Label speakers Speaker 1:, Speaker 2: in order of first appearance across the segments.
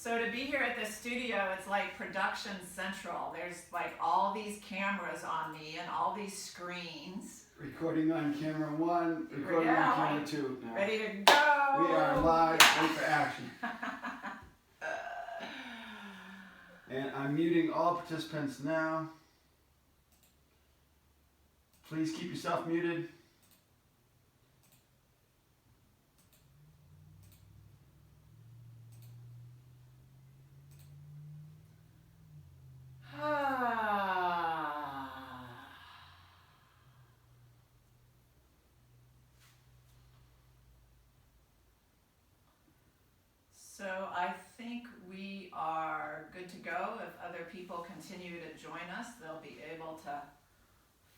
Speaker 1: So to be here at the studio, it's like production central. There's like all these cameras on me and all these screens.
Speaker 2: Recording on camera 1, recording on camera 2. Now.
Speaker 1: Ready to go.
Speaker 2: We are live, ready for action. And I'm muting all participants now. Please keep yourself muted. So I think we are good to go. If other people continue to join us, they'll be able to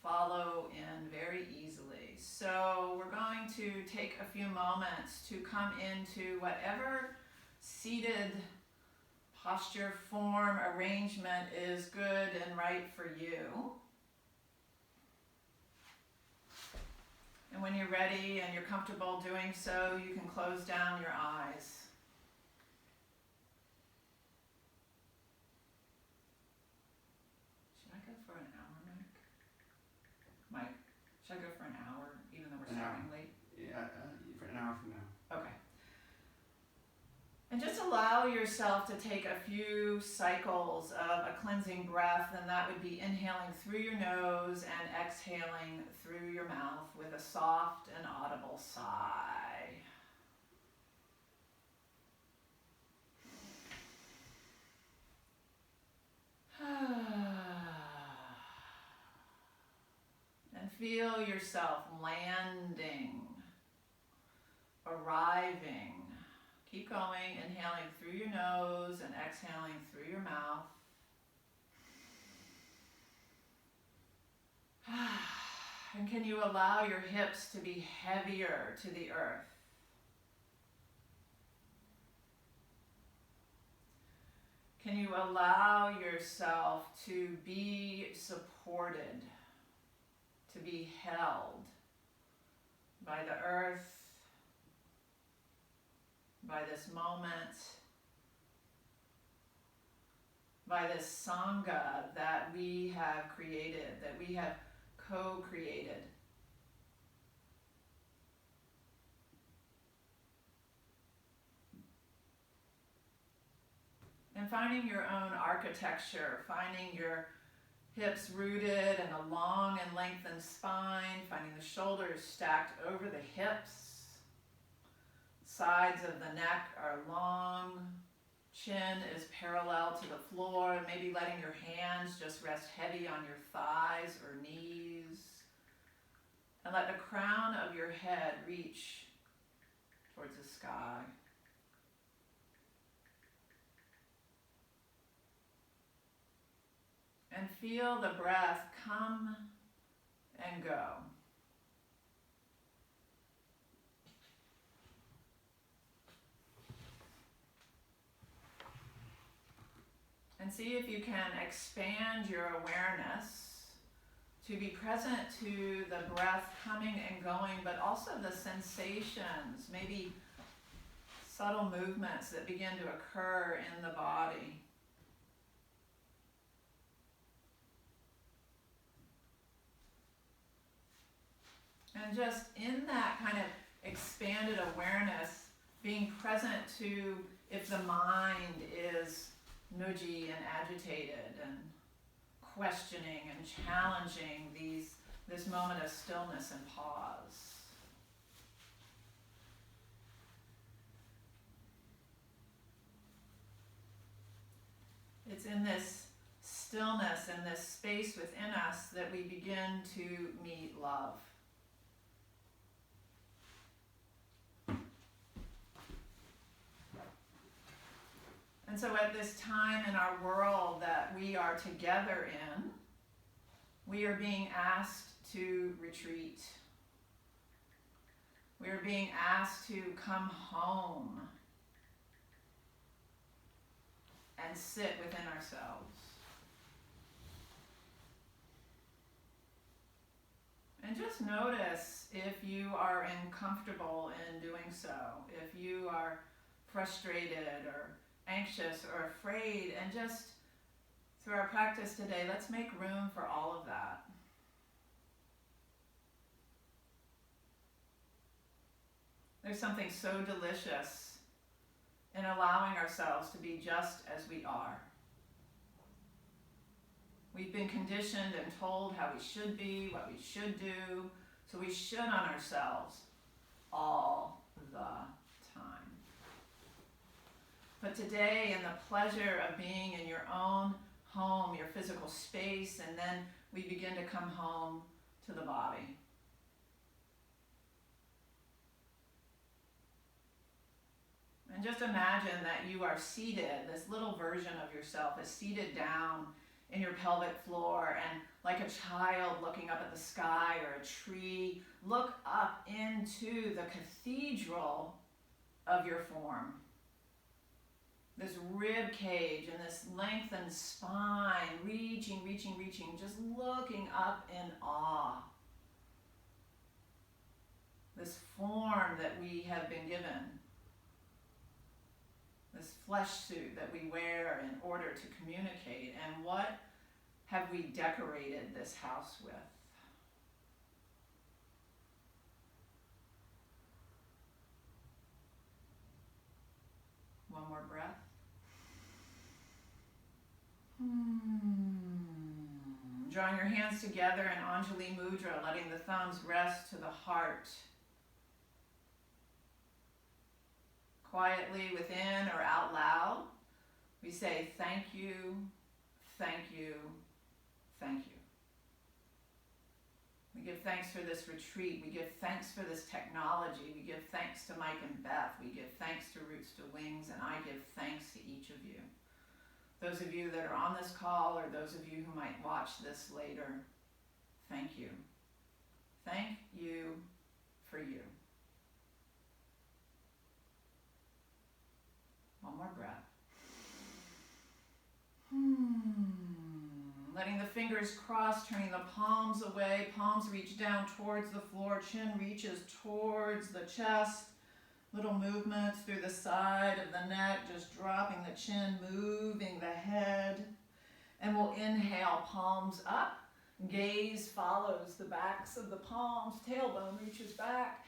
Speaker 2: follow in very easily. So we're going to take a few moments to come into whatever seated posture, form, arrangement is good and right for you. And when you're ready and you're comfortable doing so, you can close down your eyes. Should I go for an hour, even though we're starting late? Yeah, for an hour from now.
Speaker 1: Okay. And just allow yourself to take a few cycles of a cleansing breath, and that would be inhaling through your nose and exhaling through your mouth with a soft and audible sigh. And feel yourself landing, arriving. Keep going, inhaling through your nose and exhaling through your mouth. And can you allow your hips to be heavier to the earth? Can you allow yourself to be supported, to be held by the earth, by this moment, by this Sangha that we have created, that we have co-created. And finding your own architecture, finding your hips rooted and a long and lengthened spine, finding the shoulders stacked over the hips. Sides of the neck are long, chin is parallel to the floor, maybe letting your hands just rest heavy on your thighs or knees. And let the crown of your head reach towards the sky. And feel the breath come and go. And see if you can expand your awareness to be present to the breath coming and going, but also the sensations, maybe subtle movements that begin to occur in the body. And just in that kind of expanded awareness, being present to if the mind is nudgy and agitated and questioning and challenging this moment of stillness and pause. It's in this stillness and this space within us that we begin to meet love. And so at this time in our world that we are together in, we are being asked to retreat. We are being asked to come home and sit within ourselves. And just notice if you are uncomfortable in doing so, if you are frustrated or anxious or afraid, and just through our practice today, let's make room for all of that. There's something so delicious in allowing ourselves to be just as we are. We've been conditioned and told how we should be, what we should do, so we should on ourselves all the time. But today, in the pleasure of being in your own home, your physical space, and then we begin to come home to the body. And just imagine that you are seated, this little version of yourself is seated down in your pelvic floor, and like a child looking up at the sky or a tree, look up into the cathedral of your form. This rib cage and this lengthened spine, reaching, just looking up in awe. This form that we have been given, this flesh suit that we wear in order to communicate, and what have we decorated this house with? One more breath. Drawing your hands together in Anjali Mudra, letting the thumbs rest to the heart. Quietly within or out loud, we say thank you, thank you, thank you. We give thanks for this retreat. We give thanks for this technology. We give thanks to Mike and Beth. We give thanks to Roots to Wings, and I give thanks to each of you. Those of you that are on this call, or those of you who might watch this later, thank you. Thank you for you. One more breath. Letting the fingers cross, turning the palms away. Palms reach down towards the floor. Chin reaches towards the chest. Little movements through the side of the neck, just dropping the chin, moving the head. And we'll inhale, palms up. Gaze follows the backs of the palms. Tailbone reaches back.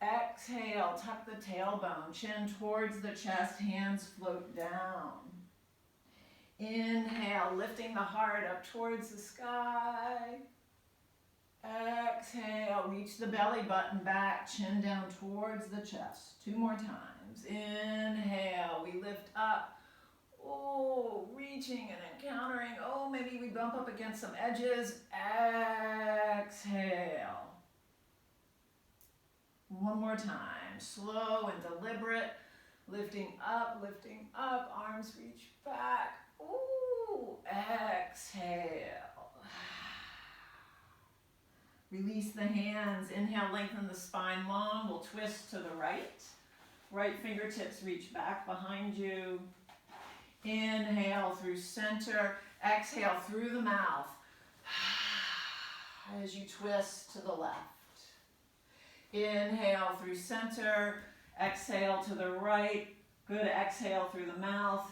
Speaker 1: Exhale, tuck the tailbone, chin towards the chest, hands float down. Inhale, lifting the heart up towards the sky. Exhale, reach the belly button back, chin down towards the chest. 2 more times. Inhale, we lift up. Oh, reaching and encountering. Oh, maybe we bump up against some edges. Exhale. 1 more time. Slow and deliberate. Lifting up, arms reach back. Ooh, exhale. Release the hands. Inhale, lengthen the spine long. We'll twist to the right. Right fingertips reach back behind you. Inhale through center. Exhale through the mouth. As you twist to the left. Inhale through center. Exhale to the right. Good. Exhale through the mouth.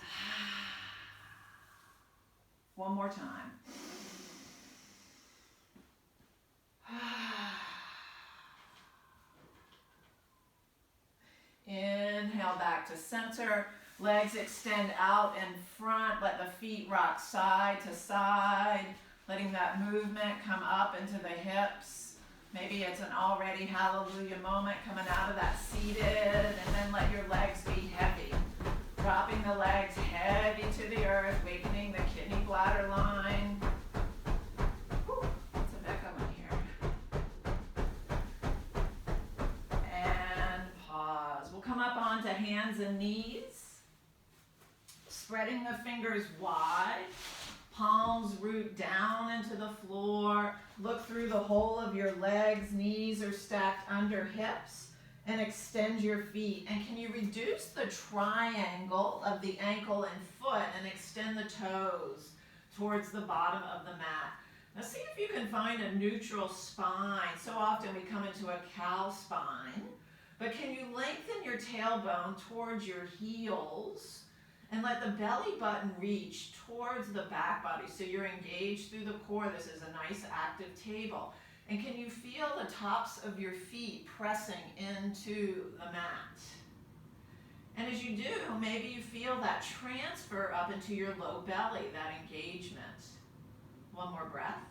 Speaker 1: 1 more time. Inhale back to center. Legs extend out in front. Let the feet rock side to side. Letting that movement come up into the hips. Maybe it's an already hallelujah moment coming out of that seated. And then let your legs be heavy. Dropping the legs heavy to the earth. Wakening the kidney bladder line. Come up onto hands and knees, spreading the fingers wide, palms root down into the floor, look through the whole of your legs, knees are stacked under hips, and extend your feet. And can you reduce the triangle of the ankle and foot and extend the toes towards the bottom of the mat? Now see if you can find a neutral spine. So often we come into a cow spine. But can you lengthen your tailbone towards your heels And let the belly button reach towards the back body so you're engaged through the core. This is a nice active table. And can you feel the tops of your feet pressing into the mat? And as you do, maybe you feel that transfer up into your low belly, that engagement. One more breath.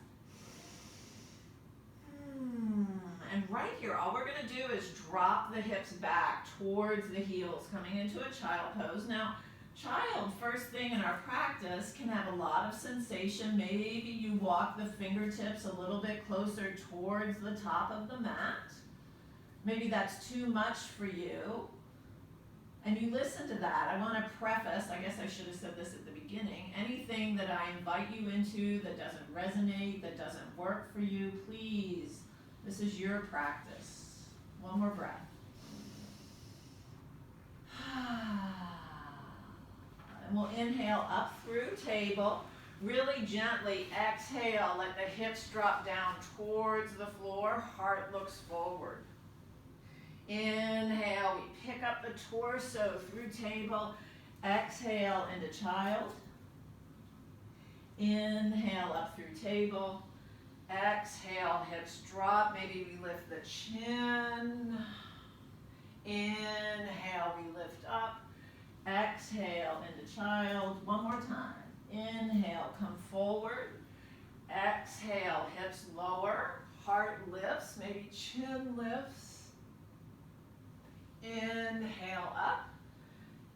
Speaker 1: And right here, all we're going to do is drop the hips back towards the heels, coming into a child pose. Now, child, first thing in our practice, can have a lot of sensation. Maybe you walk the fingertips a little bit closer towards the top of the mat. Maybe that's too much for you. And you listen to that. I want to preface, I guess I should have said this at the beginning, anything that I invite you into that doesn't resonate, that doesn't work for you, please, this is your practice. One more breath. And we'll inhale up through table. Really gently exhale, let the hips drop down towards the floor, heart looks forward. Inhale, we pick up the torso through table. Exhale into child. Inhale up through table. Exhale, hips drop. Maybe we lift the chin. Inhale, we lift up. Exhale into child. One more time. Inhale, come forward. Exhale, hips lower. Heart lifts, maybe chin lifts. Inhale up.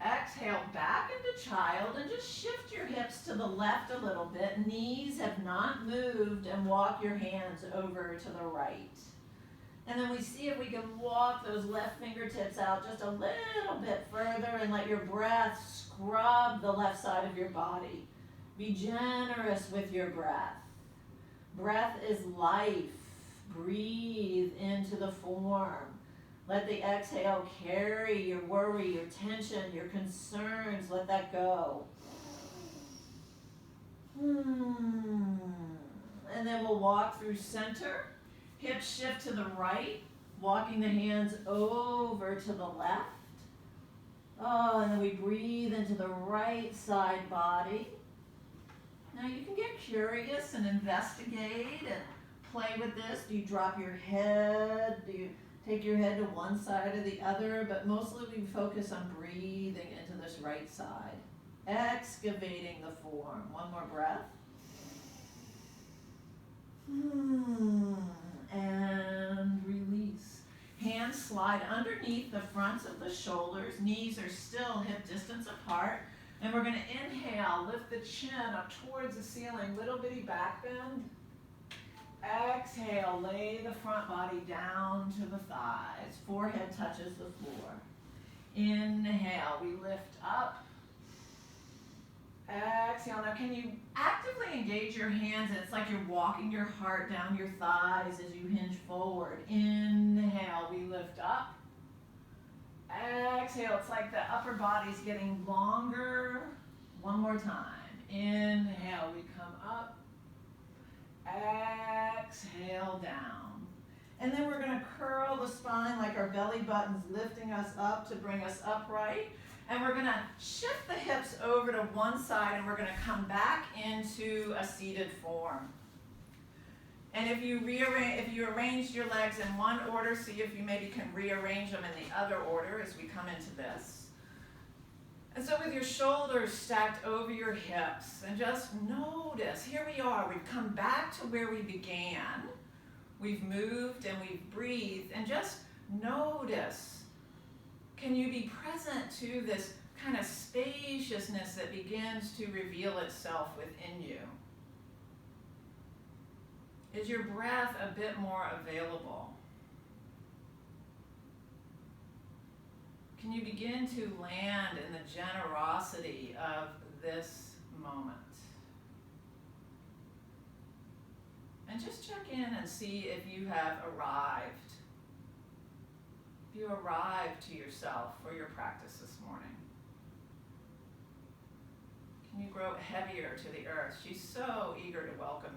Speaker 1: Exhale back into child and just shift your hips to the left a little bit. Knees have not moved, and walk your hands over to the right. And then we see if we can walk those left fingertips out just a little bit further and let your breath scrub the left side of your body. Be generous with your breath. Breath is life. Breathe into the form. Let the exhale carry your worry, your tension, your concerns. Let that go. And then we'll walk through center. Hips shift to the right, walking the hands over to the left. Oh, and then we breathe into the right side body. Now you can get curious and investigate and play with this. Do you drop your head? Do you take your head to one side or the other? But mostly we focus on breathing into this right side. Excavating the form. One more breath. And release. Hands slide underneath the fronts of the shoulders. Knees are still hip distance apart. And we're going to inhale, lift the chin up towards the ceiling, little bitty back bend. Exhale, lay the front body down to the thighs. Forehead touches the floor. Inhale, we lift up. Exhale. Now can you actively engage your hands? It's like you're walking your heart down your thighs as you hinge forward. Inhale, we lift up. Exhale, it's like the upper body's getting longer. One more time. Inhale, we come up. Exhale, down. And then we're going to curl the spine like our belly button's lifting us up to bring us upright. And we're going to shift the hips over to one side, and we're going to come back into a seated form. And if you arranged your legs in one order, see if you maybe can rearrange them in the other order as we come into this. And so with your shoulders stacked over your hips, and just notice, here we are, we've come back to where we began. We've moved and we've breathed, and just notice, can you be present to this kind of spaciousness that begins to reveal itself within you? Is your breath a bit more available? Can you begin to land in the generosity of this moment? And just check in and see if you have arrived. If you arrived to yourself for your practice this morning. Can you grow heavier to the earth? She's so eager to welcome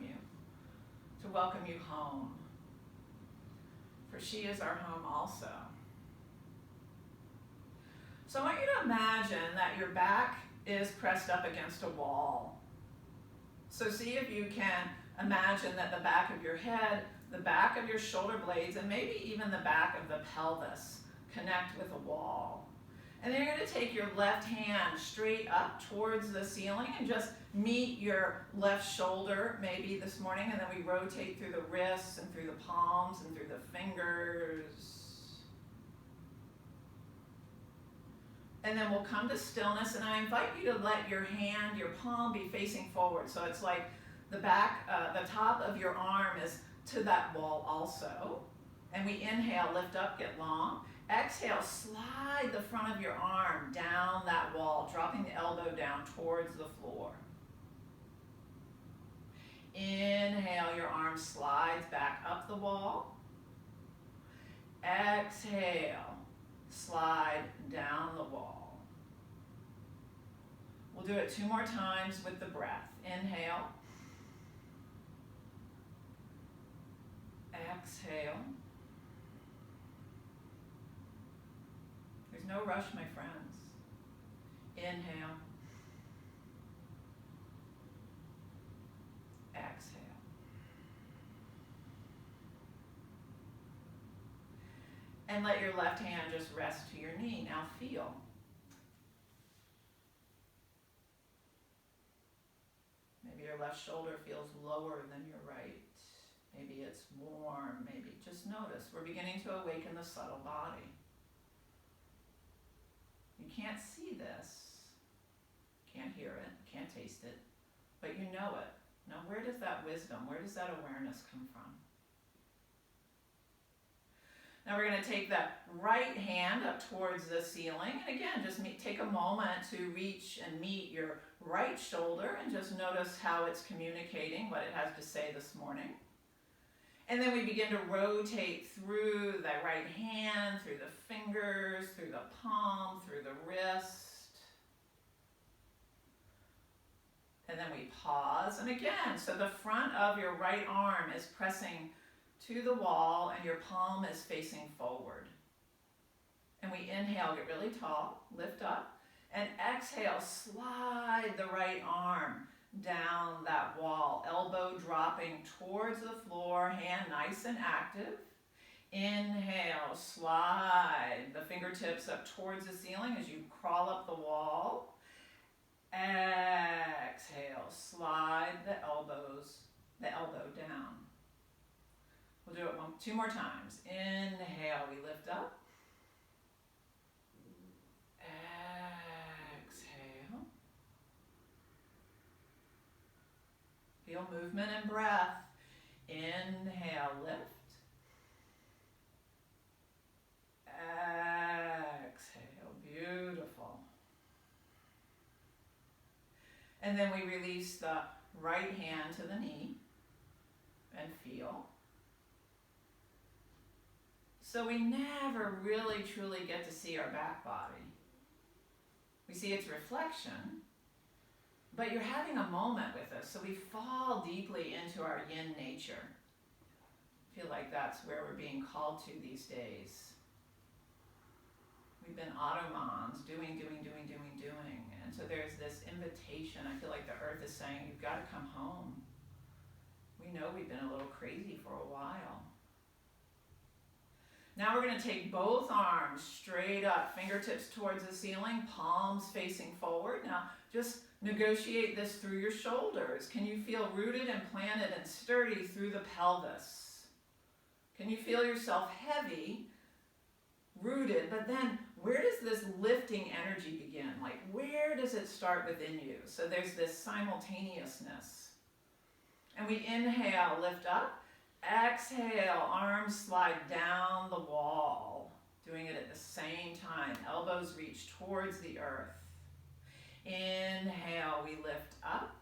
Speaker 1: you home. For she is our home also. So I want you to imagine that your back is pressed up against a wall. So see if you can imagine that the back of your head, the back of your shoulder blades, and maybe even the back of the pelvis connect with a wall. And then you're going to take your left hand straight up towards the ceiling and just meet your left shoulder maybe this morning, and then we rotate through the wrists and through the palms and through the fingers. And then we'll come to stillness, and I invite you to let your hand, your palm be facing forward. So it's like the back, the top of your arm is to that wall also. And we inhale, lift up, get long. Exhale, slide the front of your arm down that wall, dropping the elbow down towards the floor. Inhale, your arm slides back up the wall. Exhale, slide down the wall. We'll do it 2 more times with the breath. Inhale. Exhale. There's no rush, my friends. Inhale. Exhale. And let your left hand just rest to your knee. Now feel. Maybe your left shoulder feels lower than your right. Maybe it's warm. Maybe just notice. We're beginning to awaken the subtle body. You can't see this, can't hear it, can't taste it, but you know it. Now where does that wisdom, where does that awareness come from? Now we're going to take that right hand up towards the ceiling, and again, just take a moment to reach and meet your right shoulder and just notice how it's communicating, what it has to say this morning. And then we begin to rotate through the right hand, through the fingers, through the palm, through the wrist. And then we pause. And again, so the front of your right arm is pressing to the wall and your palm is facing forward. And we inhale, get really tall, lift up. And exhale, slide the right arm down that wall, elbow dropping towards the floor, hand nice and active. Inhale, slide the fingertips up towards the ceiling as you crawl up the wall. Exhale, slide the elbow down. We'll do it 2 more times. Inhale, we lift up. Feel movement and breath. Inhale, lift. Exhale, beautiful. And then we release the right hand to the knee and feel. So we never really truly get to see our back body. We see its reflection, but you're having a moment with us, so we fall deeply into our yin nature. I feel like that's where we're being called to these days. We've been automons, doing. And so there's this invitation. I feel like the earth is saying, you've got to come home. We know we've been a little crazy for a while. Now we're going to take both arms straight up, fingertips towards the ceiling, palms facing forward. Now just negotiate this through your shoulders. Can you feel rooted and planted and sturdy through the pelvis? Can you feel yourself heavy, rooted, but then where does this lifting energy begin? Like, where does it start within you? So there's this simultaneousness. And we inhale, lift up. Exhale, arms slide down the wall. Doing it at the same time. Elbows reach towards the earth. Inhale, we lift up.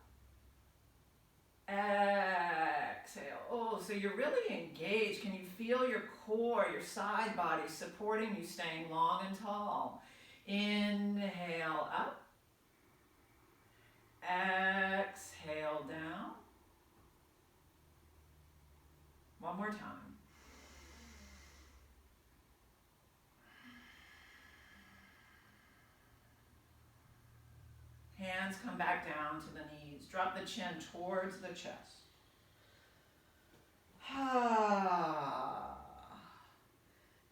Speaker 1: Exhale. Oh, so you're really engaged. Can you feel your core, your side body supporting you, staying long and tall? Inhale up. Exhale down. One more time.
Speaker 2: hands come back down to the knees. Drop the chin towards the chest.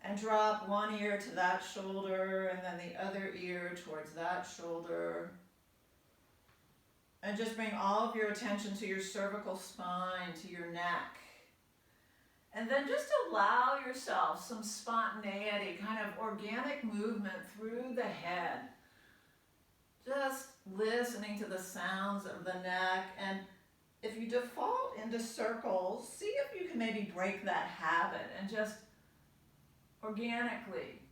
Speaker 2: And drop one ear to that shoulder and then the other ear towards that shoulder. And just bring all of your attention to your cervical spine, to your neck. And then just allow yourself some spontaneity, kind of organic movement through the head. Just listening to the sounds of the neck. And if you default into circles, see if you can maybe break that habit and just organically,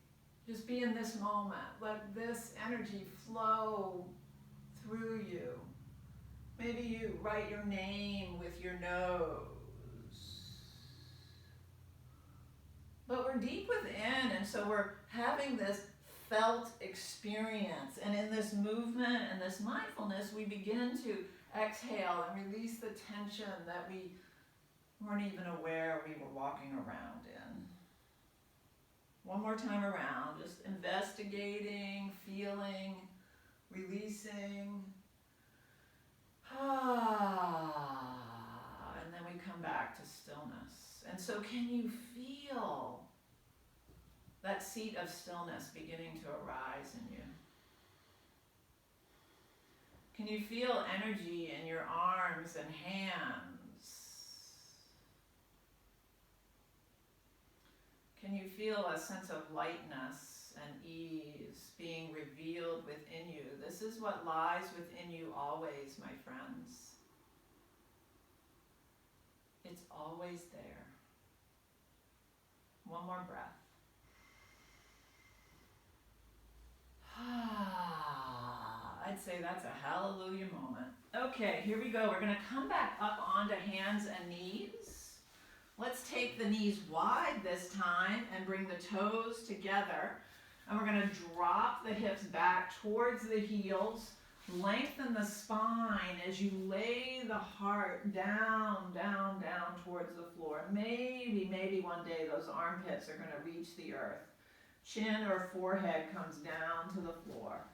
Speaker 2: just be in this moment. Let this energy flow through you. Maybe you write your name with your nose. But we're deep within, and so we're having this felt experience. And in this movement and this mindfulness, we begin to exhale and release the tension that we weren't even aware we were walking around in. One more time around, just investigating, feeling, releasing. And then we come back to stillness. And so can you feel that seat of stillness beginning to arise in you? Can you feel energy in your arms and hands? Can you feel a sense of lightness and ease being revealed within you? This is what lies within you always, my friends. It's always there. One more breath. I'd say that's a hallelujah moment. Okay, here we go. We're going to come back up onto hands and knees. Let's take the knees wide this time and bring the toes together. And we're going to drop the hips back towards the heels. Lengthen the spine as you lay the heart down, down, down towards the floor. Maybe one day those armpits are going to reach the earth. Chin or forehead comes down to the floor.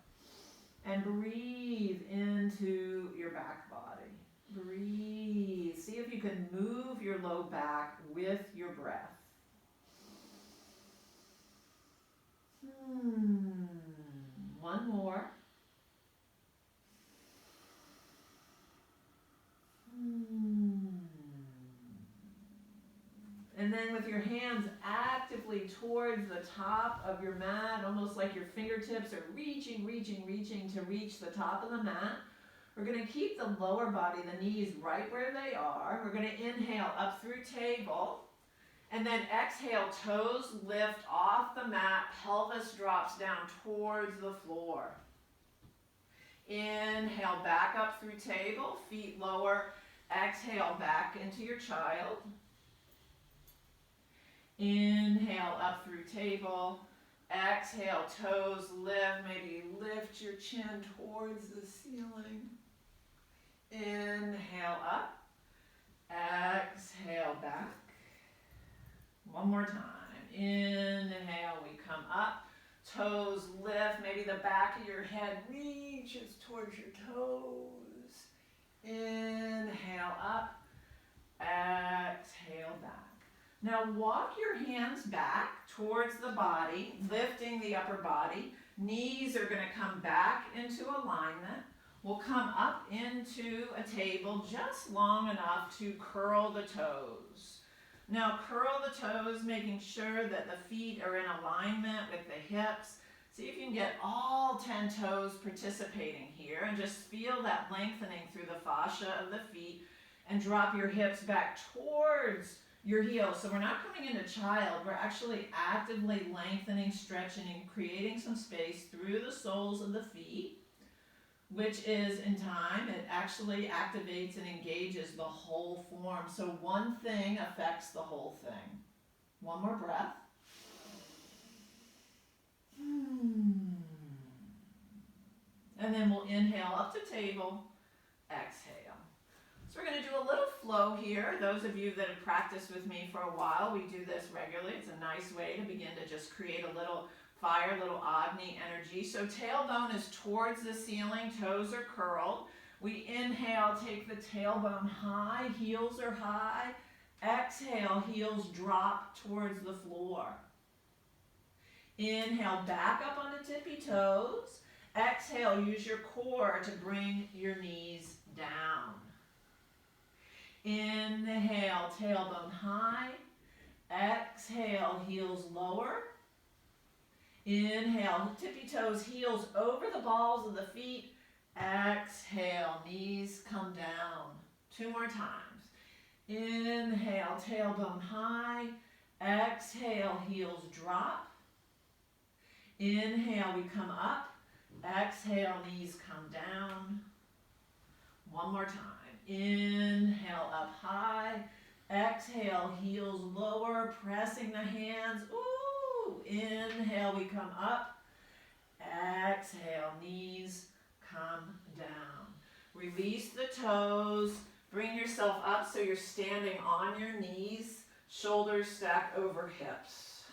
Speaker 2: And breathe into your back body. Breathe. See if you can move your low back with your breath. One more. And then with your hands actively towards the top of your mat, almost like your fingertips are reaching to reach the top of the mat. We're going to keep the lower body, the knees right where they are. We're going to inhale up through table. And then exhale, toes lift off the mat, pelvis drops down towards the floor. Inhale back up through table, feet lower. Exhale back into your child. Inhale up through table. Exhale, toes lift. Maybe you lift your chin towards the ceiling. Inhale up. Exhale back. One more time. Inhale, we come up. Toes lift. Maybe the back of your head reaches towards your toes. Inhale up. Exhale back. Now walk your hands back towards the body, lifting the upper body. Knees are going to come back into alignment. We'll come up into a table just long enough to curl the toes. Now curl the toes, making sure that the feet are in alignment with the hips. See if you can get all 10 toes participating here and just feel that lengthening through the fascia of the feet, and drop your hips back towards your heels. So we're not coming into child, we're actually actively lengthening, stretching, and creating some space through the soles of the feet, which is in time, it actually activates and engages the whole form. So one thing affects the whole thing. One more breath. And then we'll inhale up to table, exhale. So we're going to do a little flow here. Those of you that have practiced with me for a while, we do this regularly. It's a nice way to begin to just create a little fire, a little Agni energy
Speaker 1: energy. So tailbone is towards the ceiling, toes are curled. We inhale, take the tailbone high, heels are high. Exhale, heels drop towards the floor. Inhale, back up on the tippy toes. Exhale, use your core to bring your knees down. Inhale, tailbone high. Exhale, heels lower. Inhale, tippy toes, heels over the balls of the feet. Exhale, knees come down. 2 more times. Inhale, tailbone high. Exhale, heels drop. Inhale, we come up. Exhale, knees come down. 1 more time. Inhale, up high. Exhale, heels lower, pressing the hands. Ooh. Inhale, we come up. Exhale, knees come down. Release the toes. Bring yourself up so you're standing on your knees. Shoulders stack over hips.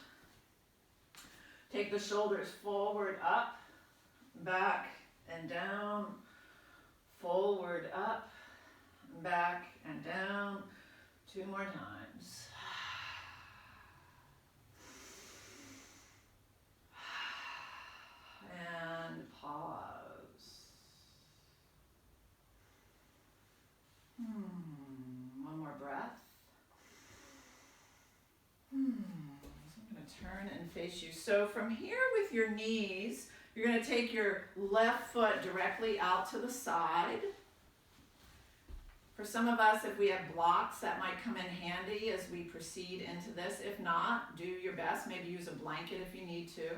Speaker 1: Take the shoulders forward, up, back, and down. Forward, up, back, and down. 2 more times. And pause. One more breath. So I'm going to turn and face you. So from here with your knees, you're going to take your left foot directly out to the side. For some of us, if we have blocks, that might come in handy as we proceed into this. If not, do your best. Maybe use a blanket if you need to.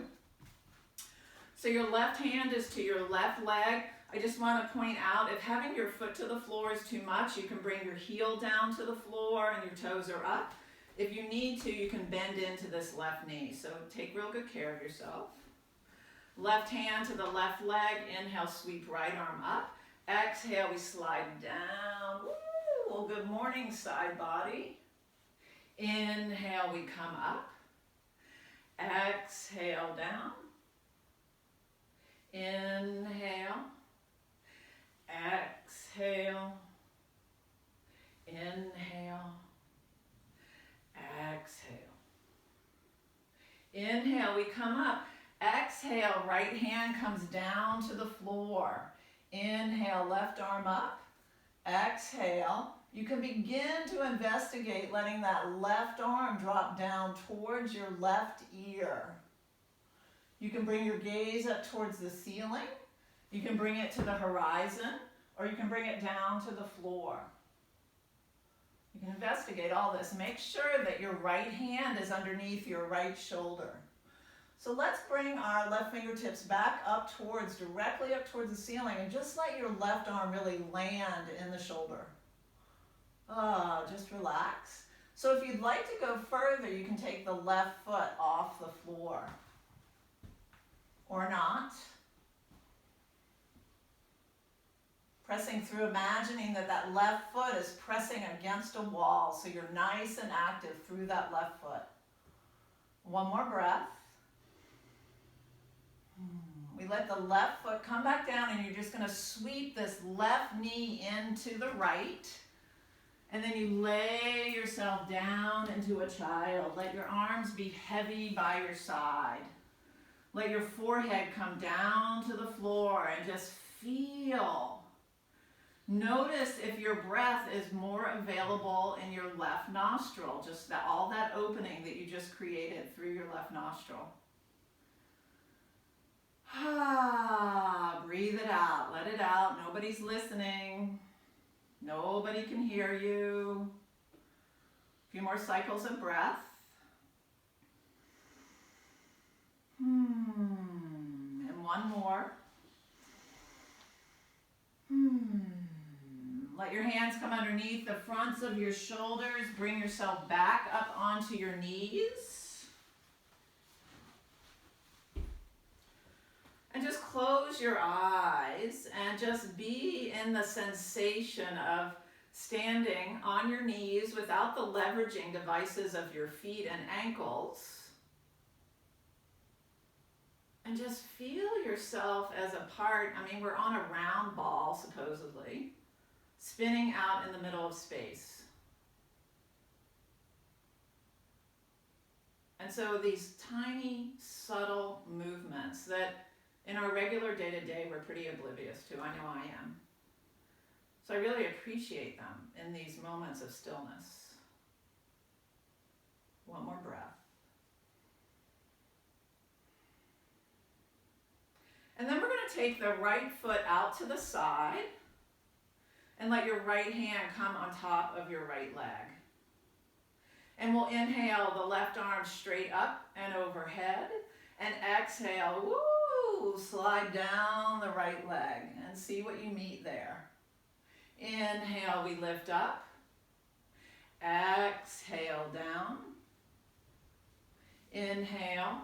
Speaker 1: So your left hand is to your left leg. I just want to point out, if having your foot to the floor is too much, you can bring your heel down to the floor and your toes are up. If you need to, you can bend into this left knee. So take real good care of yourself. Left hand to the left leg. Inhale, sweep right arm up. Exhale, we slide down. Woo! Well, good morning, side body. Inhale, we come up. Exhale, down. Inhale. Exhale. Inhale. Exhale. Inhale, we come up. Exhale, right hand comes down to the floor. Inhale, left arm up. Exhale. You can begin to investigate letting that left arm drop down towards your left ear. You can bring your gaze up towards the ceiling. You can bring it to the horizon, or you can bring it down to the floor. You can investigate all this. Make sure that your right hand is underneath your right shoulder. So let's bring our left fingertips back up towards, directly up towards the ceiling, and just let your left arm really land in the shoulder. Just relax. So if you'd like to go further, you can take the left foot off the floor. Or not. Pressing through, imagining that that left foot is pressing against a wall, so you're nice and active through that left foot. 1 more breath. We let the left foot come back down, and you're just going to sweep this left knee into the right. And then you lay yourself down into a child. Let your arms be heavy by your side. Let your forehead come down to the floor and just feel. Notice if your breath is more available in your left nostril, just that, all that opening that you just created through your left nostril. Breathe it out, let it out. Nobody's listening. Nobody can hear you. A few more cycles of breath. And 1 more. Let your hands come underneath the fronts of your shoulders. Bring yourself back up onto your knees. And just close your eyes and just be in the sensation of standing on your knees without the leveraging devices of your feet and ankles. And just feel yourself as a part. I mean, we're on a round ball, supposedly, spinning out in the middle of space. And so these tiny, subtle movements that in our regular day-to-day we're pretty oblivious to. I know I am. So I really appreciate them in these moments of stillness. One more breath. And then we're going to take the right foot out to the side and let your right hand come on top of your right leg. And we'll inhale the left arm straight up and overhead, and exhale, woo, slide down the right leg and see what you meet there. Inhale, we lift up. Exhale, down. Inhale.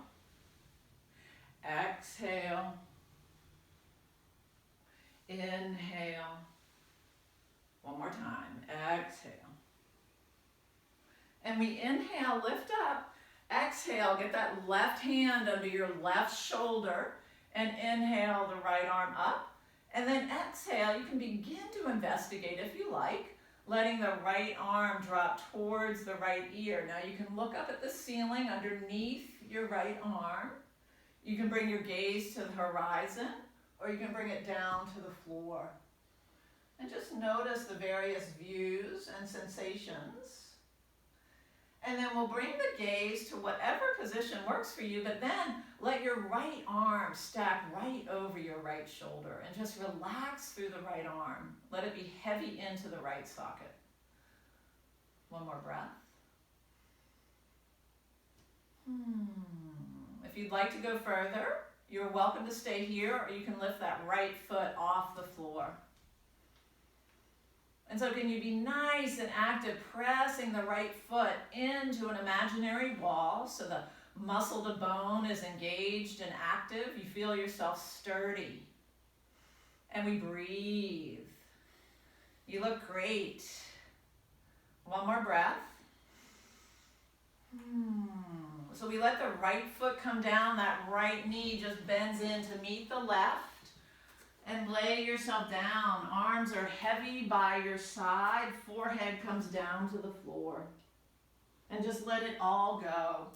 Speaker 1: Exhale. Inhale. One more time. Exhale. And we inhale, lift up. Exhale, get that left hand under your left shoulder and inhale the right arm up. And then exhale, you can begin to investigate if you like, letting the right arm drop towards the right ear. Now you can look up at the ceiling underneath your right arm. You can bring your gaze to the horizon, or you can bring it down to the floor. And just notice the various views and sensations. And then we'll bring the gaze to whatever position works for you, but then let your right arm stack right over your right shoulder and just relax through the right arm. Let it be heavy into the right socket. One more breath. If you'd like to go further, you're welcome to stay here, or you can lift that right foot off the floor. And so can you be nice and active, pressing the right foot into an imaginary wall so the muscle to bone is engaged and active. You feel yourself sturdy. And we breathe. You look great. One more breath. So we let the right foot come down, that right knee just bends in to meet the left. And lay yourself down. Arms are heavy by your side. Forehead comes down to the floor. And just let it all go.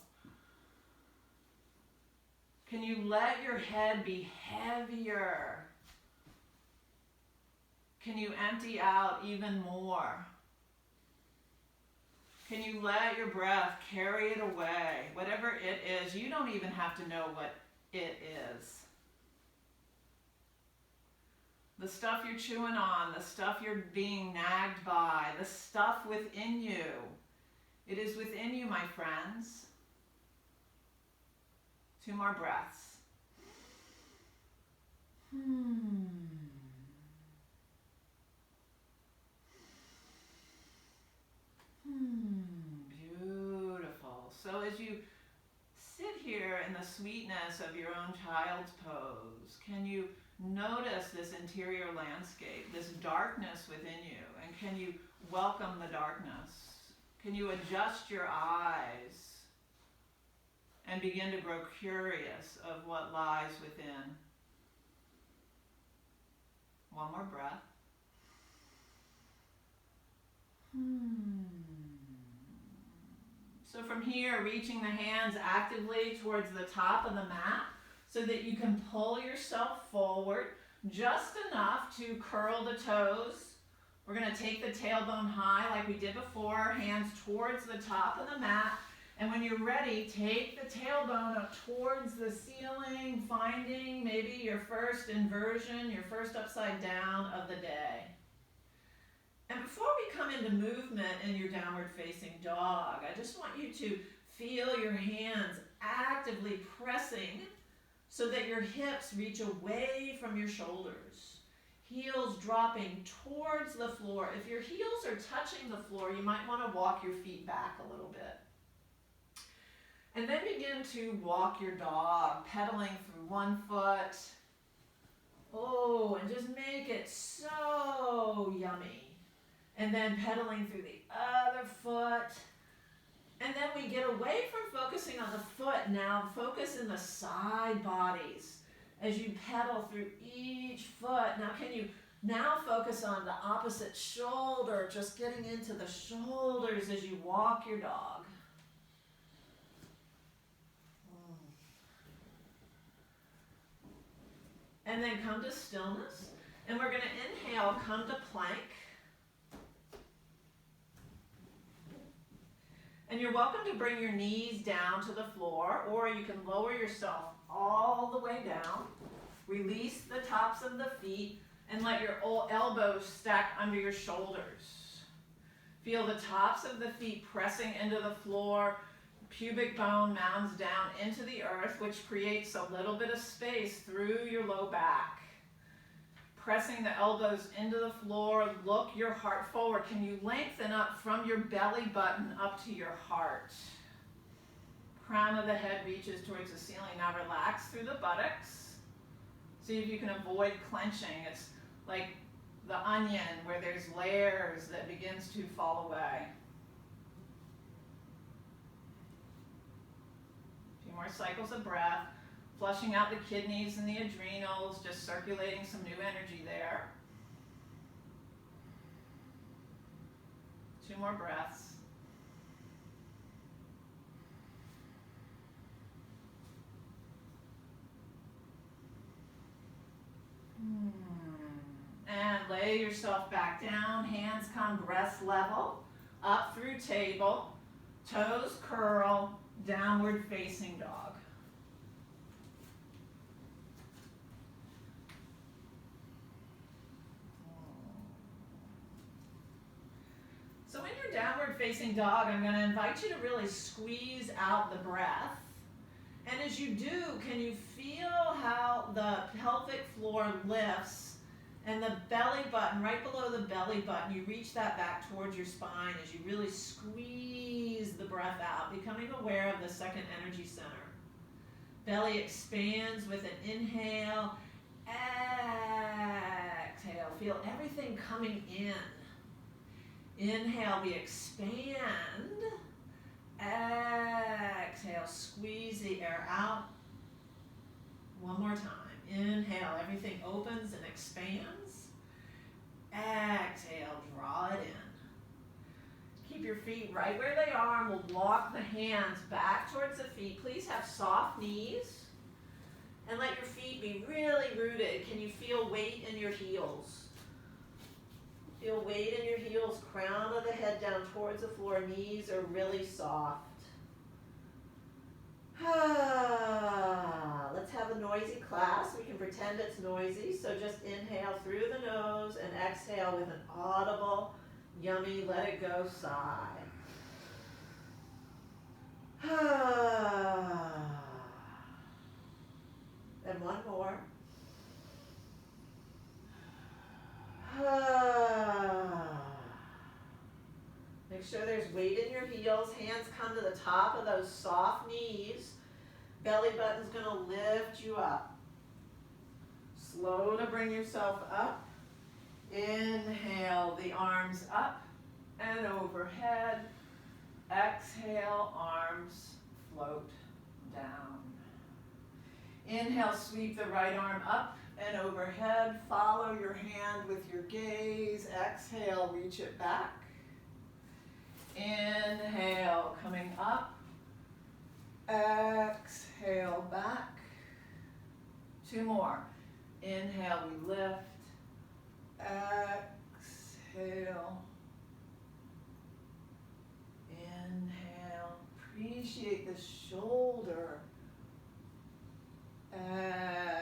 Speaker 1: Can you let your head be heavier? Can you empty out even more? Can you let your breath carry it away? Whatever it is, you don't even have to know what it is. The stuff you're chewing on, the stuff you're being nagged by, the stuff within you. It is within you, my friends. 2 more breaths. Beautiful. So as you sit here in the sweetness of your own child's pose, can you notice this interior landscape, this darkness within you, and can you welcome the darkness? Can you adjust your eyes and begin to grow curious of what lies within? One more breath. So from here, reaching the hands actively towards the top of the mat, so that you can pull yourself forward just enough to curl the toes. We're going to take the tailbone high like we did before, hands towards the top of the mat. And when you're ready, take the tailbone up towards the ceiling, finding maybe your first inversion, your first upside down of the day. And before we come into movement in your downward facing dog, I just want you to feel your hands actively pressing so that your hips reach away from your shoulders. Heels dropping towards the floor. If your heels are touching the floor, you might want to walk your feet back a little bit. And then begin to walk your dog, pedaling through one foot. Oh, and just make it so yummy. And then pedaling through the other foot.
Speaker 3: And then we get away from focusing on the foot. Now focus in the side bodies as you pedal through each foot. Now can you now focus on the opposite shoulder, just getting into the shoulders as you walk your dog. And then come to stillness. And we're going to inhale, come to plank. And you're welcome to bring your knees down to the floor, or you can lower yourself all the way down. Release the tops of the feet and let your elbows stack under your shoulders. Feel the tops of the feet pressing into the floor. Pubic bone mounds down into the earth, which creates a little bit of space through your low back. Pressing the elbows into the floor, look your heart forward. Can you lengthen up from your belly button up to your heart? Crown of the head reaches towards the ceiling. Now relax through the buttocks. See if you can avoid clenching. It's like the onion where there's layers that begins to fall away. A few more cycles of breath. Flushing out the kidneys and the adrenals, just circulating some new energy there. 2 more breaths. And lay yourself back down, hands come breast level, up through table, toes curl, downward facing dog. So in your downward facing dog, I'm going to invite you to really squeeze out the breath. And as you do, can you feel how the pelvic floor lifts and the belly button, right below the belly button, you reach that back towards your spine as you really squeeze the breath out, becoming aware of the second energy center. Belly expands with an inhale, exhale. Feel everything coming in. Inhale, we expand. Exhale, squeeze the air out. One more time. Inhale, everything opens and expands. Exhale, draw it in. Keep your feet right where they are, and we'll walk the hands back towards the feet. Please have soft knees. And let your feet be really rooted. Can you feel weight in your heels? Feel weight in your heels, crown of the head down towards the floor, knees are really soft. Let's have a noisy class. We can pretend it's noisy, so just inhale through the nose and exhale with an audible, yummy, let it go sigh. And one more. Make sure there's weight in your heels. Hands come to the top of those soft knees. Belly button's going to lift you up. Slow to bring yourself up. Inhale the arms up and overhead. Exhale, arms float down. Inhale, sweep the right arm up and overhead. Follow your hand with your gaze. Exhale, reach it back. Inhale, coming up. Exhale, back. 2 more. Inhale, we lift. Exhale. Inhale. Appreciate the shoulder. Exhale.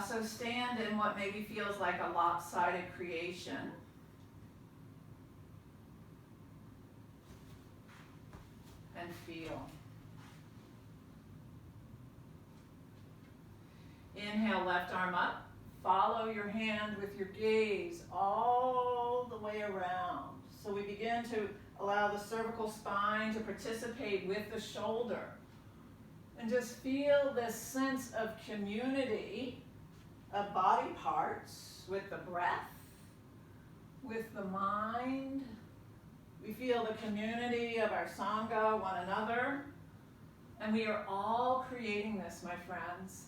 Speaker 3: So stand in what maybe feels like a lopsided creation. And feel. Inhale, left arm up. Follow your hand with your gaze all the way around. So we begin to allow the cervical spine to participate with the shoulder. And just feel this sense of community of body parts with the breath.
Speaker 1: with the mind. We feel the community of our Sangha, one another. And we are all creating this, my friends.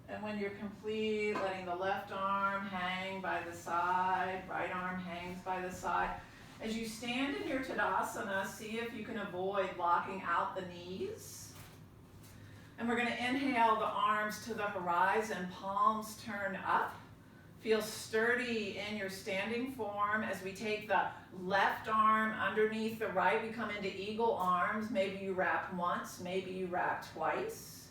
Speaker 1: And when you're complete, letting the left arm hang by the side, right arm hangs by the side. As you stand in your Tadasana, see if you can avoid locking out the knees. And we're going to inhale the arms to the horizon, palms turn up. Feel sturdy in your standing form as we take the left arm underneath the right. We come into eagle arms. Maybe you wrap once, maybe you wrap twice.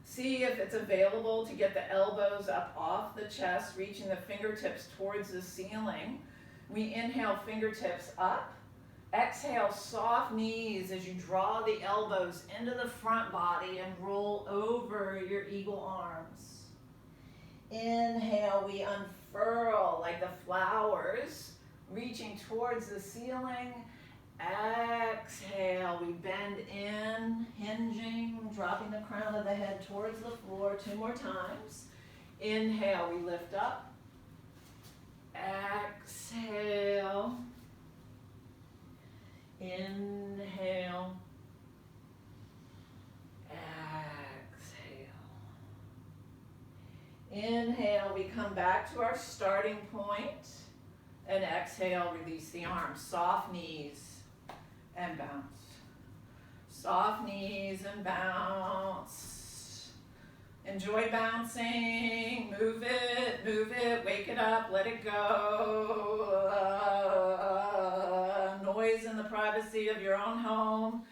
Speaker 1: See if it's available to get the elbows up off the chest, reaching the fingertips towards the ceiling. We inhale, fingertips up. Exhale, soft knees as you draw the elbows into the front body and roll over your eagle arms. Inhale, we unfurl like the flowers, reaching towards the ceiling. Exhale, we bend in, hinging, dropping the crown of the head towards the floor 2 more times. Inhale, we lift up. Exhale. Inhale. Inhale, we come back to our starting point, and exhale, release the arms. Soft knees and bounce. Soft knees and bounce. Enjoy bouncing. Move it, wake it up, let it go. Noise in the privacy of your own home.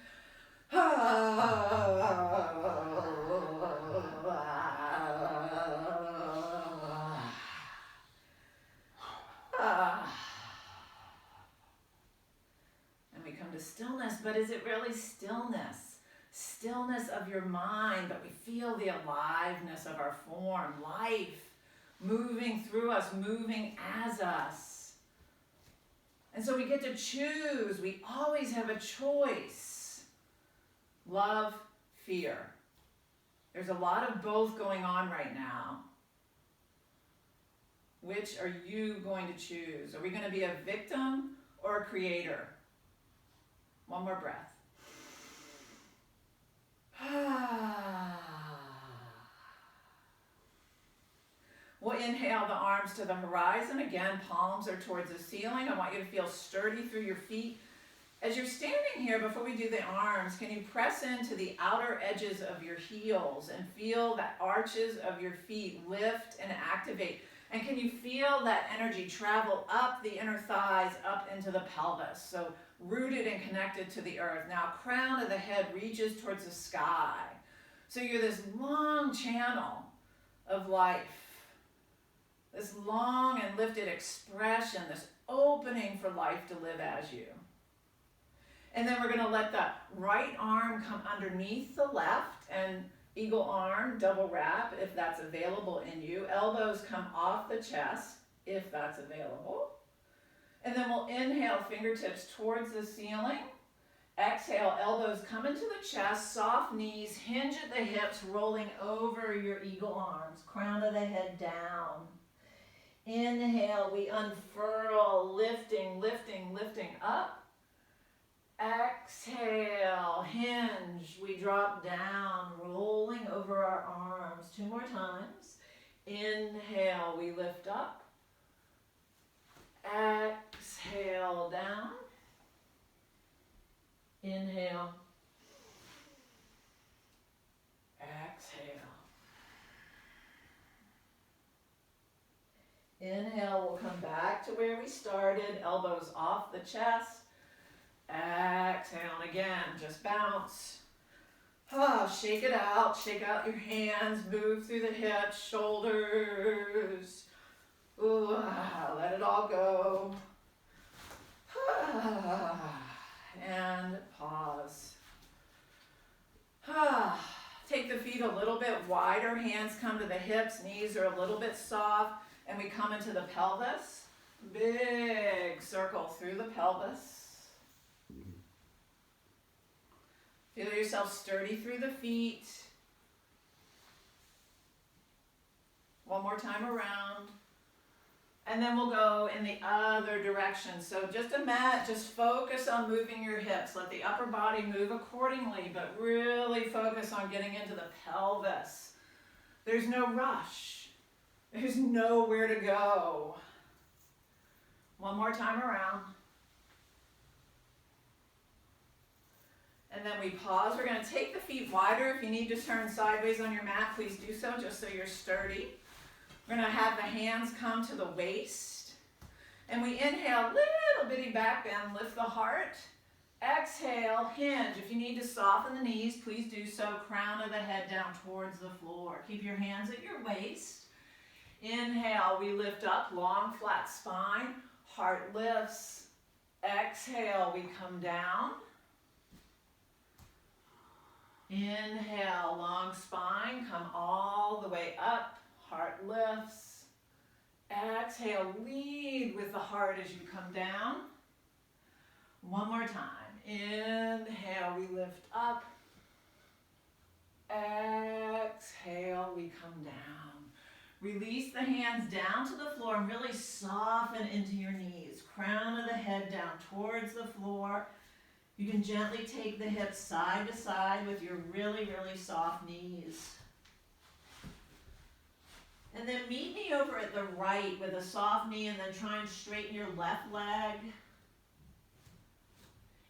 Speaker 1: And we come to stillness, but is it really stillness? Stillness of your mind, but we feel the aliveness of our form, life moving through us, moving as us. And so we get to choose. We always have a choice. Love, fear. There's a lot of both going on right now. Which are you going to choose? Are we going to be a victim or a creator? One more breath. We'll inhale the arms to the horizon. Again, palms are towards the ceiling. I want you to feel sturdy through your feet. As you're standing here, before we do the arms, can you press into the outer edges of your heels and feel the arches of your feet lift and activate? And can you feel that energy travel up the inner thighs, up into the pelvis? So rooted and connected to the earth. Now, crown of the head reaches towards the sky. So you're this long channel of life. This long and lifted expression, this opening for life to live as you. And then we're going to let the right arm come underneath the left and eagle arm, double wrap if that's available in you. Elbows come off the chest if that's available. And then we'll inhale, fingertips towards the ceiling. Exhale, elbows come into the chest, soft knees, hinge at the hips, rolling over your eagle arms, crown of the head down. Inhale, we unfurl, lifting, lifting, lifting up. Exhale, hinge, we drop down, rolling over our arms. 2 more times. Inhale, we lift up. Exhale, down. Inhale. Exhale. Inhale, we'll come back to where we started, elbows off the chest. Exhale, and again, just bounce. Shake it out, shake out your hands, move through the hips, shoulders. Let it all go. And pause. Take the feet a little bit wider, hands come to the hips, knees are a little bit soft, and we come into the pelvis. Big circle through the pelvis. Feel yourself sturdy through the feet.
Speaker 2: One more time around. And then we'll go in the other direction. So just focus on moving your hips. Let the upper body move accordingly, but really focus on getting into the pelvis. There's no rush. There's nowhere to go. One more time around. And then we pause. We're going to take the feet wider. If you need to turn sideways on your mat, please do so, just so you're sturdy. We're going to have the hands come to the waist. And we inhale, little bitty back bend, lift the heart. Exhale, hinge. If you need to soften the knees, please do so. Crown of the head down towards the floor. Keep your hands at your waist. Inhale, we lift up, long flat spine. Heart lifts. Exhale, we come down. Inhale, long spine, come all the way up. Heart lifts. Exhale, lead with the heart as you come down. One more time. Inhale, we lift up. Exhale, we come down. Release the hands down to the floor and really soften into your knees. Crown of the head down towards the floor. You can gently take the hips side to side with your really, really soft knees. And then meet me over at the right with a soft knee, and then try and straighten your left leg.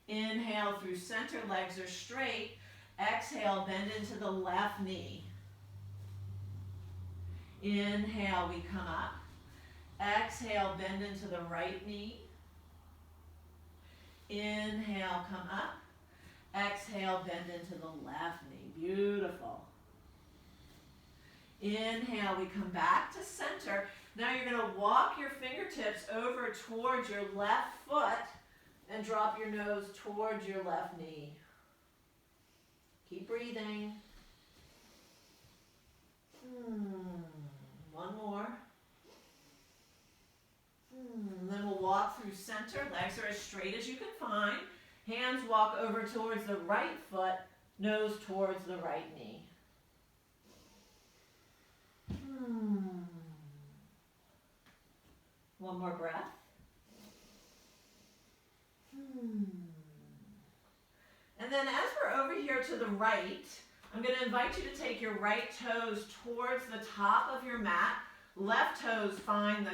Speaker 2: Inhale through center, legs are straight. Exhale, bend into the left knee. Inhale, we come up. Exhale, bend into the right knee. Inhale, come up. Exhale, bend into the left knee. Beautiful. Inhale, we come back to center. Now you're going to walk your fingertips over towards your left foot and drop your nose towards your left knee. Keep breathing. One more. Then we'll walk through center. Legs are as straight as you can find. Hands walk over towards the right foot, nose towards the right knee. One more breath. And then as we're over here to the right, I'm going to invite you to take your right toes towards the top of your mat. Left toes find the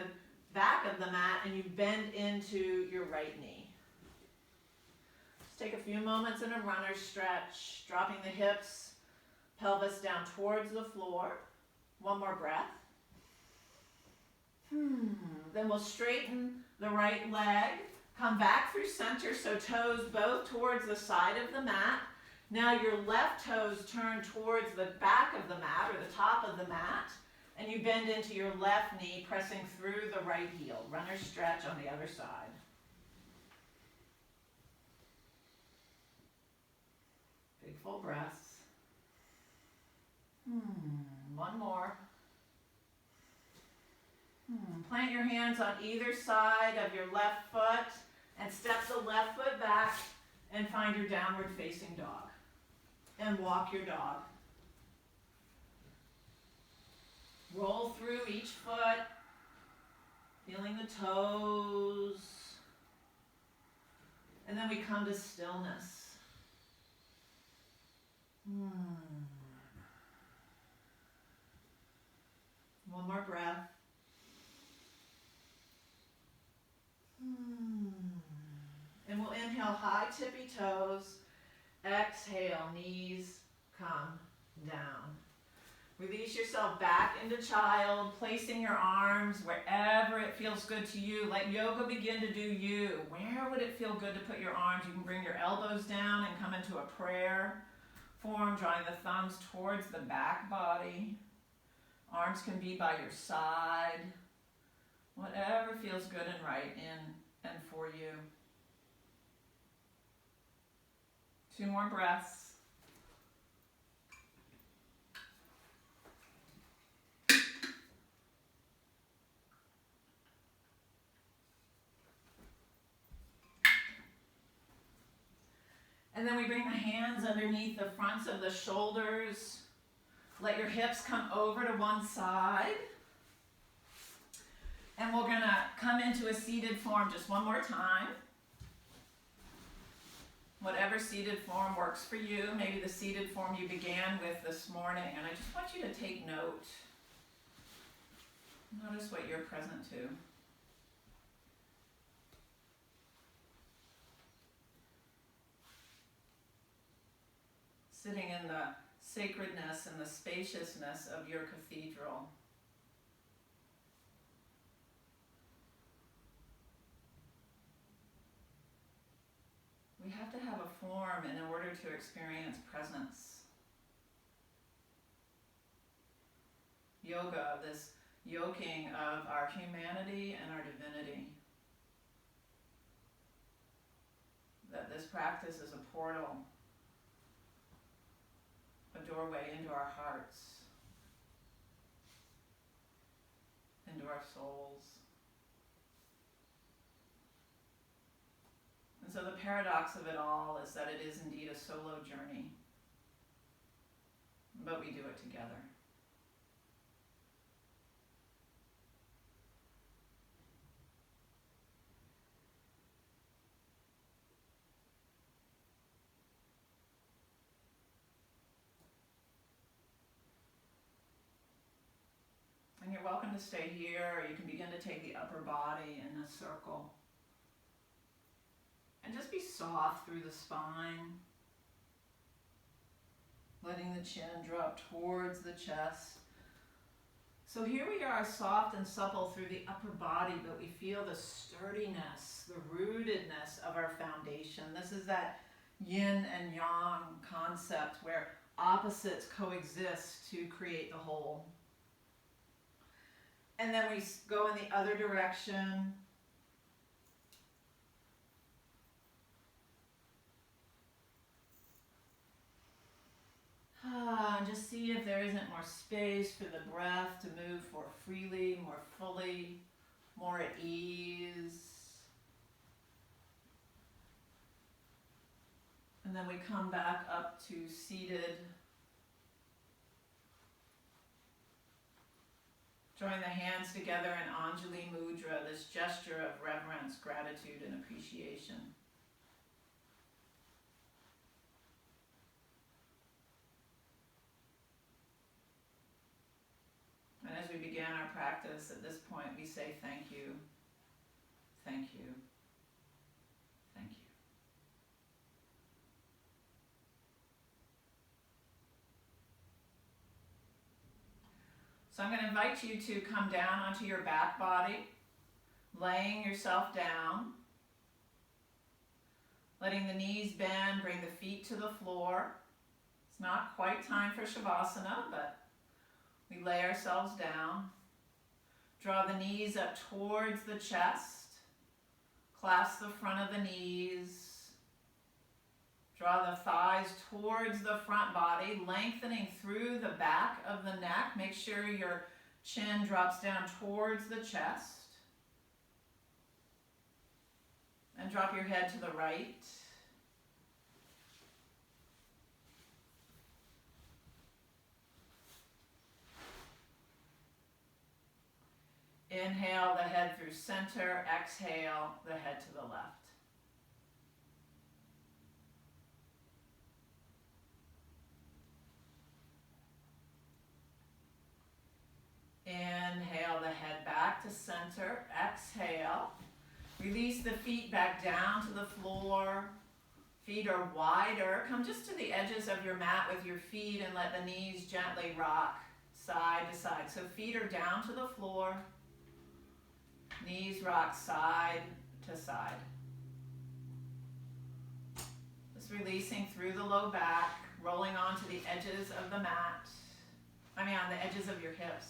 Speaker 2: back of the mat, and you bend into your right knee. Just take a few moments in a runner's stretch, dropping the hips, pelvis down towards the floor. One more breath. Then we'll straighten the right leg, come back through center, so toes both towards the side of the mat. Now your left toes turn towards the back of the mat, or the top of the mat, and you bend into your left knee, pressing through the right heel. Runner's stretch on the other side. Big full breaths. One more. Plant your hands on either side of your left foot and step the left foot back and find your downward facing dog. And walk your dog. Roll through each foot, feeling the toes. And then we come to stillness. One more breath. And we'll inhale, high tippy toes. Exhale, knees come down. Release yourself back into child, placing your arms wherever it feels good to you. Let yoga begin to do you. Where would it feel good to put your arms? You can bring your elbows down and come into a prayer form, drawing the thumbs towards the back body. Arms can be by your side. Whatever feels good and right in and for you. 2 more breaths. And then we bring the hands underneath the fronts of the shoulders. Let your hips come over to one side. And we're gonna come into a seated form just one more time. Whatever seated form works for you. Maybe the seated form you began with this morning. And I just want you to take note. Notice what you're present to. Sitting in the sacredness and the spaciousness of your cathedral. We have to have a form in order to experience presence. Yoga, this yoking of our humanity and our divinity. That this practice is a portal, a doorway into our hearts, into our souls. And so the paradox of it all is that it is indeed a solo journey, but we do it together. And you're welcome to stay here, or you can begin to take the upper body in a circle. And just be soft through the spine. Letting the chin drop towards the chest. So here we are, soft and supple through the upper body, but we feel the sturdiness, the rootedness of our foundation. This is that yin and yang concept where opposites coexist to create the whole. And then we go in the other direction. And just see if there isn't more space for the breath to move more freely, more fully, more at ease. And then we come back up to seated. Join the hands together in Anjali Mudra, this gesture of reverence, gratitude, and appreciation. And as we began our practice, at this point we say thank you, thank you, thank you. So I'm going to invite you to come down onto your back body, laying yourself down, letting the knees bend, bring the feet to the floor. It's not quite time for Shavasana, but we lay ourselves down. Draw the knees up towards the chest, clasp the front of the knees. Draw the thighs towards the front body, lengthening through the back of the neck. Make sure your chin drops down towards the chest. And drop your head to the right. Inhale the head through center, exhale the head to the left. Inhale the head back to center, exhale. Release the feet back down to the floor. Feet are wider. Come just to the edges of your mat with your feet and let the knees gently rock side to side. So feet are down to the floor. Knees rock side to side. Just releasing through the low back, rolling onto the edges of the mat. On the edges of your hips.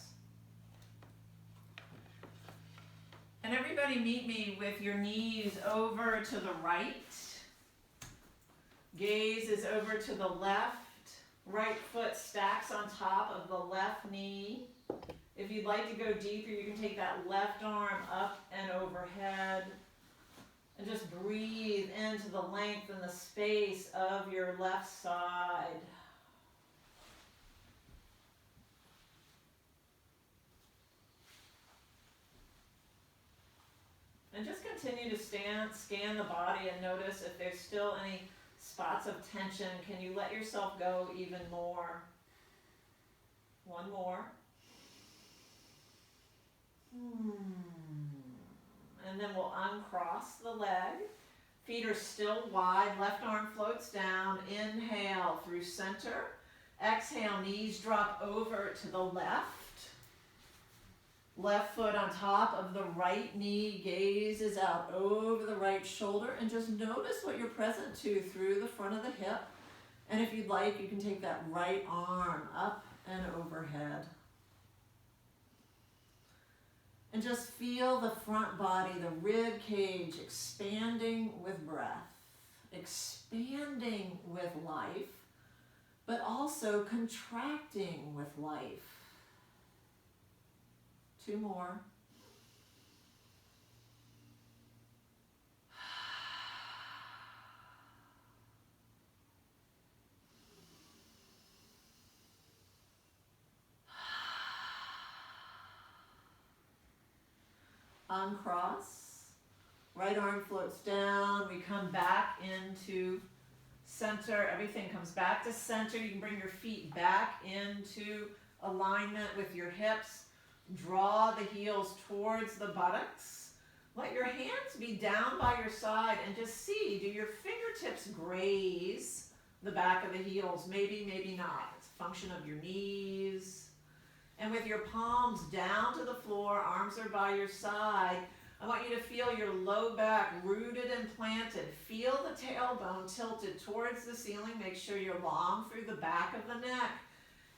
Speaker 2: And everybody meet me with your knees over to the right. Gaze is over to the left. Right foot stacks on top of the left knee. If you'd like to go deeper, you can take that left arm up and overhead. And just breathe into the length and the space of your left side.
Speaker 3: continue to scan the body and notice if there's still any spots of tension. Can you let yourself go even more? One more. And then we'll uncross the leg. Feet are still wide. Left arm floats down. Inhale through center. Exhale, knees drop over to the left. Left foot on top of the right knee, gazes out over the right shoulder, and just notice what you're present to through the front of the hip. And if you'd like, you can take that right arm up and overhead. And just feel the front body, the rib cage expanding with breath, expanding with life, but also contracting with life. 2 more. Uncross. Right arm floats down. We come back into center. Everything comes back to center. You can bring your feet back into alignment with your hips. Draw the heels towards the buttocks. Let your hands be down by your side and just see, do your fingertips graze the back of the heels? Maybe, maybe not. It's a function of your knees. And with your palms down to the floor, arms are by your side, I want you to feel your low back rooted and planted. Feel the tailbone tilted towards the ceiling. Make sure you're long through the back of the neck.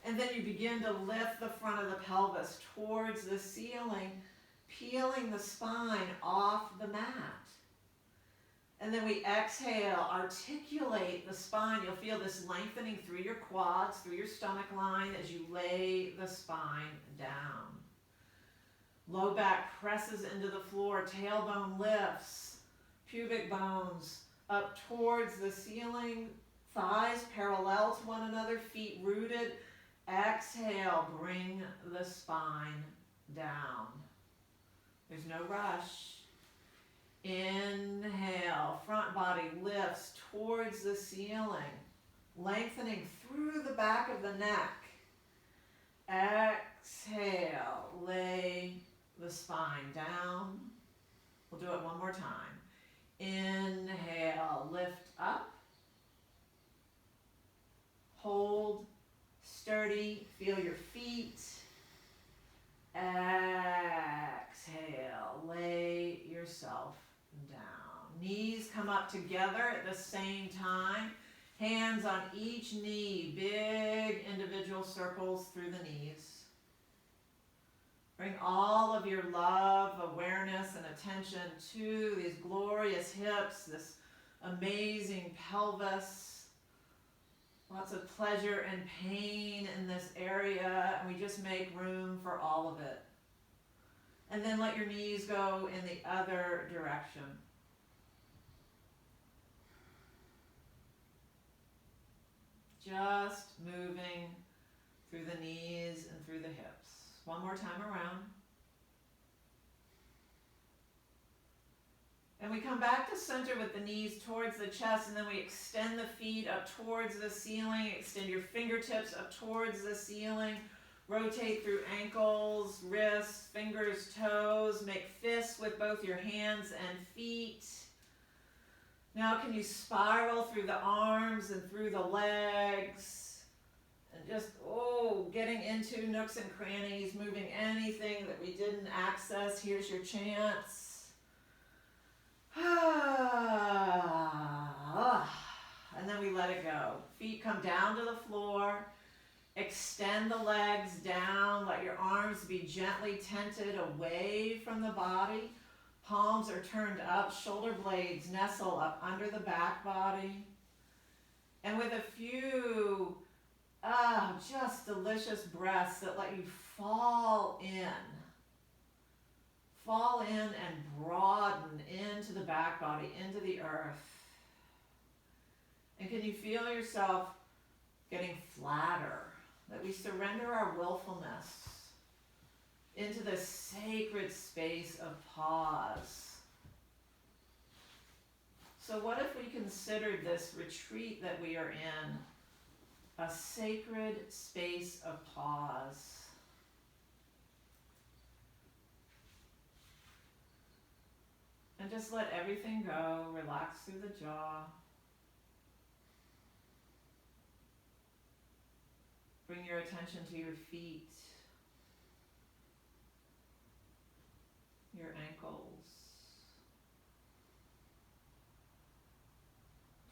Speaker 3: And then you begin to lift the front of the pelvis towards the ceiling, peeling the spine off the mat. And then we exhale, articulate the spine. You'll feel this lengthening through your quads, through your stomach line as you lay the spine down. Low back presses into the floor, tailbone lifts, pubic bones up towards the ceiling, thighs parallel to one another, feet rooted. Exhale, bring the spine down. There's no rush. Inhale, front body lifts towards the ceiling, lengthening through the back of the neck. Exhale, lay the spine down. We'll do it one more time. Inhale, lift up. Hold sturdy, feel your feet. Exhale, lay yourself down. Knees come up together at the same time. Hands on each knee, big individual circles through the knees. Bring all of your love, awareness, and attention to these glorious hips, this amazing pelvis. Lots of pleasure and pain in this area, and we just make room for all of it. And then let your knees go in the other direction. Just moving through the knees and through the hips. One more time around. And we come back to center with the knees towards the chest, and then we extend the feet up towards the ceiling. Extend your fingertips up towards the ceiling. Rotate through ankles, wrists, fingers, toes. Make fists with both your hands and feet. Now can you spiral through the arms and through the legs? And just, getting into nooks and crannies, moving anything that we didn't access. Here's your chance. And then we let it go. Feet come down to the floor. Extend the legs down. Let your arms be gently tented away from the body. Palms are turned up. Shoulder blades nestle up under the back body. And with a few just delicious breaths that let you fall in. Fall in and broaden into the back body, into the earth. And can you feel yourself getting flatter? That we surrender our willfulness into this sacred space of pause. So what if we considered this retreat that we are in a sacred space of pause? And just let everything go, relax through the jaw. Bring your attention to your feet, your ankles.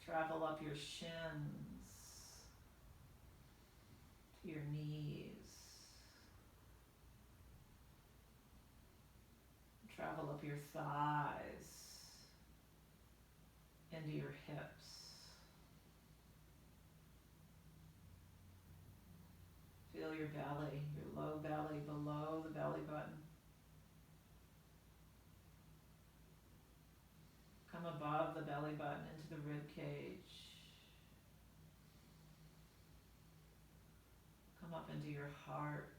Speaker 3: Travel up your shins to your knees. Travel up your thighs into your hips. Feel your belly, your low belly below the belly button. Come above the belly button into the rib cage. Come up into your heart,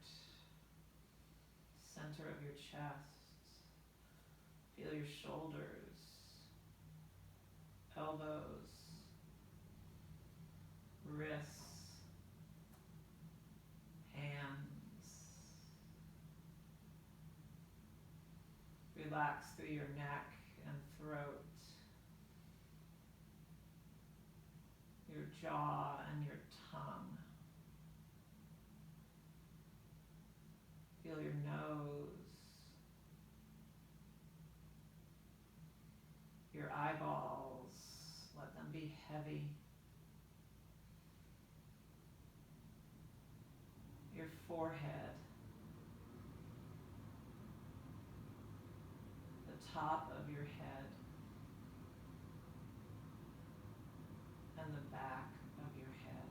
Speaker 3: center of your chest. Feel your shoulders, elbows, wrists, hands. Relax through your neck and throat, your jaw and your tongue. Feel your nose, your eyeballs, let them be heavy. Your forehead, the top of your head, and the back of your head.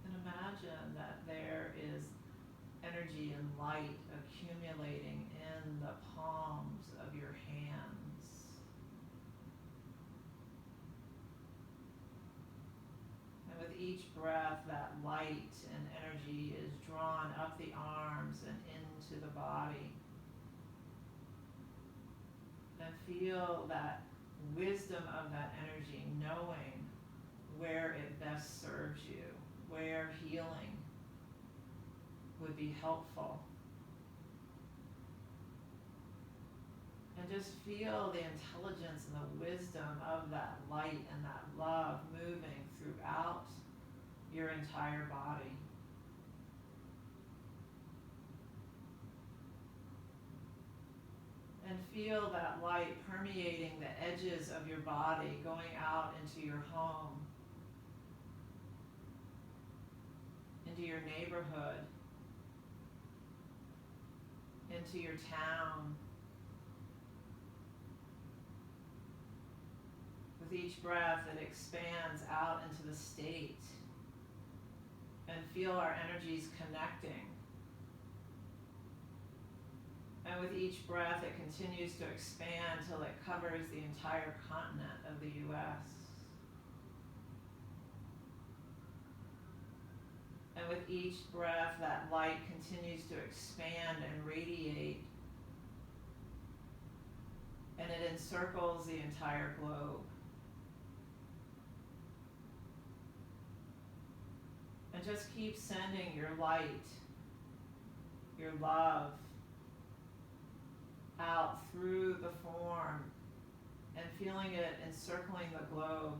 Speaker 3: And imagine that there is energy and light accumulating in the palms of your hands. And with each breath, that light and energy is drawn up the arms and into the body. And feel that wisdom of that energy, knowing where it best serves you, where healing would be helpful. And just feel the intelligence and the wisdom of that light and that love moving throughout your entire body. And feel that light permeating the edges of your body, going out into your home, into your neighborhood, into your town. With each breath, it expands out into the state. And feel our energies connecting. And with each breath, it continues to expand till it covers the entire continent of the US. And with each breath, that light continues to expand and radiate. And it encircles the entire globe. And just keep sending your light, your love, out through the form and feeling it encircling the globe,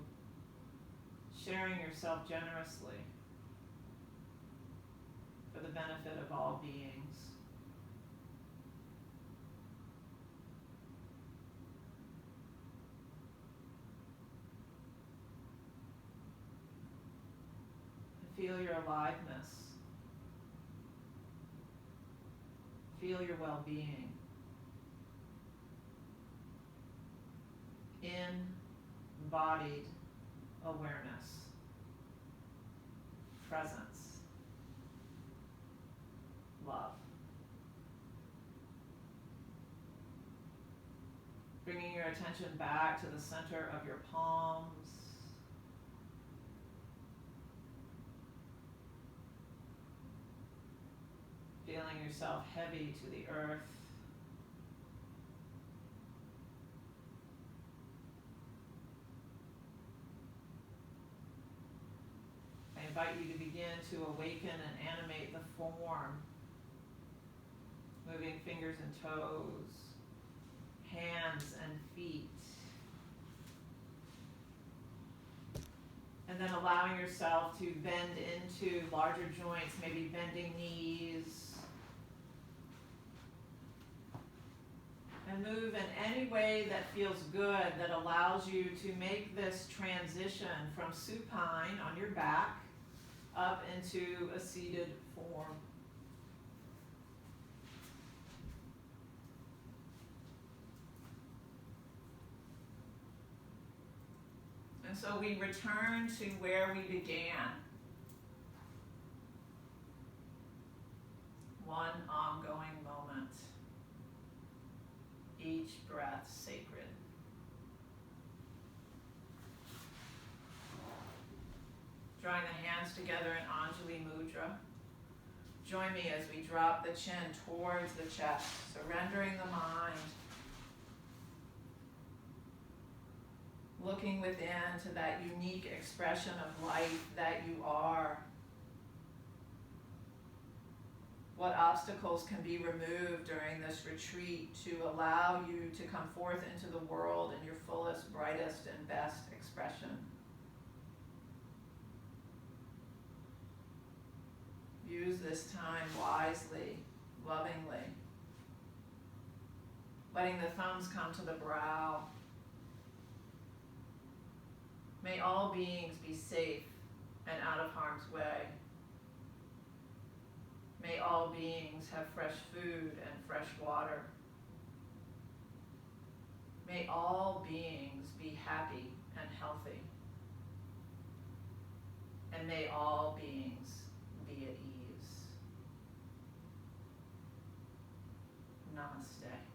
Speaker 3: sharing yourself generously for the benefit of all beings. And feel your aliveness. Feel your well-being. Embodied awareness, presence, love. Bringing your attention back to the center of your palms. yourself heavy to the earth. I invite you to begin to awaken and animate the form, moving fingers and toes, hands and feet. And then allowing yourself to bend into larger joints, maybe bending knees. And move in any way that feels good, that allows you to make this transition from supine on your back up into a seated form. And so we return to where we began. One ongoing moment. Each breath sacred. Drawing the hands together in Anjali Mudra. Join me as we drop the chin towards the chest, surrendering the mind. Looking within to that unique expression of life that you are. What obstacles can be removed during this retreat to allow you to come forth into the world in your fullest, brightest, and best expression. Use this time wisely, lovingly. Letting the thumbs come to the brow. May all beings be safe and out of harm's way. May all beings have fresh food and fresh water. May all beings be happy and healthy. And may all beings be at ease. Namaste.